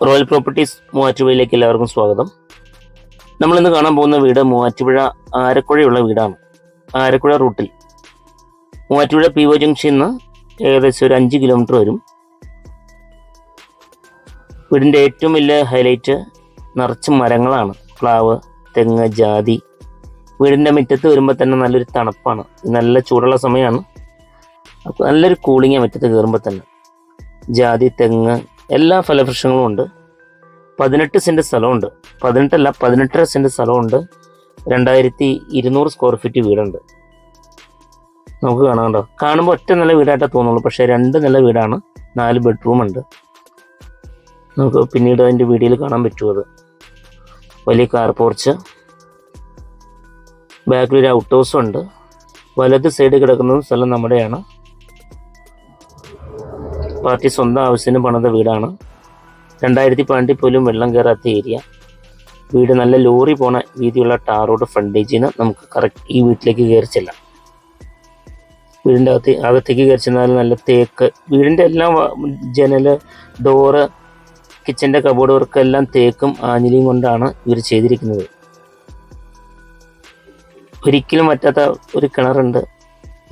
Royal properties മൂവാറ്റുപുഴയിലേക്ക് എല്ലാവർക്കും സ്വാഗതം. നമ്മളിന്ന് കാണാൻ പോകുന്ന വീട് മൂവാറ്റുപുഴ ആരക്കുഴയുള്ള വീടാണ്. ആരക്കുഴ റൂട്ടിൽ മൂവാറ്റുപുഴ PO ജംഗ്ഷനിൽ നിന്ന് ഏകദേശം ഒരു 5 കിലോമീറ്റർ വരും. വീടിൻ്റെ ഏറ്റവും വലിയ ഹൈലൈറ്റ് നിറച്ച് മരങ്ങളാണ്. പ്ലാവ്, തെങ്ങ്, ജാതി. വീടിൻ്റെ മുറ്റത്ത് വരുമ്പോൾ തന്നെ നല്ലൊരു തണുപ്പാണ്. നല്ല ചൂടുള്ള സമയമാണ്, അപ്പോൾ നല്ലൊരു കൂളിങ്ങാണ് മുറ്റത്ത് കയറുമ്പോൾ തന്നെ. ജാതി, തെങ്ങ്, എല്ലാ ഫലവൃക്ഷങ്ങളും ഉണ്ട്. 18 സെൻറ്റ് സ്ഥലമുണ്ട്. 18.5 സെൻറ്റ് സ്ഥലമുണ്ട്. 2200 സ്ക്വയർ ഫീറ്റ് വീടുണ്ട്. നമുക്ക് കാണാണ്ടോ, കാണുമ്പോൾ ഒറ്റ നില വീടായിട്ടേ തോന്നുള്ളൂ, പക്ഷേ 2 നില വീടാണ്. 4 ബെഡ്റൂം ഉണ്ട്. നമുക്ക് പിന്നീട് അതിൻ്റെ വീഡിയോയിൽ കാണാൻ പറ്റും. അത് വലിയ കാർ പോർച്ച്, ബാക്കിലൊരു ഔട്ട് ഹൗസ് ഉണ്ട്. വലത് സൈഡ് കിടക്കുന്ന സ്ഥലം നമ്മുടെയാണ്. പാർട്ടി സ്വന്തം ആവശ്യത്തിന് പണിത വീടാണ്. 2012 പോലും വെള്ളം കയറാത്ത ഏരിയ. വീട് നല്ല ലോറി പോണ വീതിയുള്ള ടാർ റോഡ് ഫ്രണ്ടേജിൽ നിന്ന് നമുക്ക് കറക്റ്റ് ഈ വീട്ടിലേക്ക് കയറി ചെല്ലാം. വീടിൻ്റെ അകത്തേക്ക് കയറി ചെന്നാൽ നല്ല തേക്ക്. വീടിൻ്റെ എല്ലാം ജനല്, ഡോറ്, കിച്ചൻ്റെ കബോർഡ് വർക്ക് എല്ലാം തേക്കും ആഞ്ഞിലിയും കൊണ്ടാണ് ഇവർ ചെയ്തിരിക്കുന്നത്. ഒരിക്കലും പറ്റാത്ത ഒരു കിണറുണ്ട്.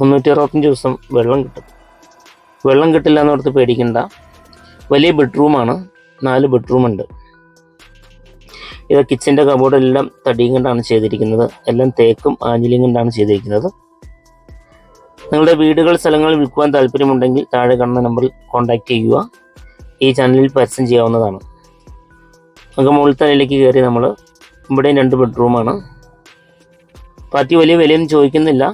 365 ദിവസം വെള്ളം കിട്ടും. വെള്ളം കിട്ടില്ല എന്നോർത്ത് പേടിക്കണ്ട. വലിയ ബെഡ്റൂമാണ്. 4 ബെഡ്റൂം ഉണ്ട്. ഇത് കിച്ചൻ്റെ കബോർഡെല്ലാം തടിയും കൊണ്ടാണ് ചെയ്തിരിക്കുന്നത്. എല്ലാം തേക്കും ആഞ്ഞിലിയും കൊണ്ടാണ് ചെയ്തിരിക്കുന്നത്. നിങ്ങളുടെ വീടുകൾ, സ്ഥലങ്ങൾ വിൽക്കുവാൻ താല്പര്യമുണ്ടെങ്കിൽ താഴെ കാണുന്ന നമ്പറിൽ കോൺടാക്റ്റ് ചെയ്യുക. ഈ ചാനലിൽ പരസ്യം ചെയ്യാവുന്നതാണ്. നമുക്ക് മുകളിലത്തെ നിലയിലേക്ക് കയറി നമ്മൾ ഇവിടെയും 2 ബെഡ്റൂമാണ്. പാർട്ടി വലിയ വിലയൊന്നും ചോദിക്കുന്നില്ല.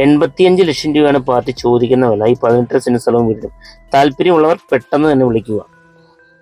85 ലക്ഷം രൂപയാണ് പാർട്ടി ചോദിക്കുന്ന വില. ഈ 18 സെൻറ്റ് സ്ഥലവും വീടും. താല്പര്യമുള്ളവർ പെട്ടെന്ന് തന്നെ വിളിക്കുക.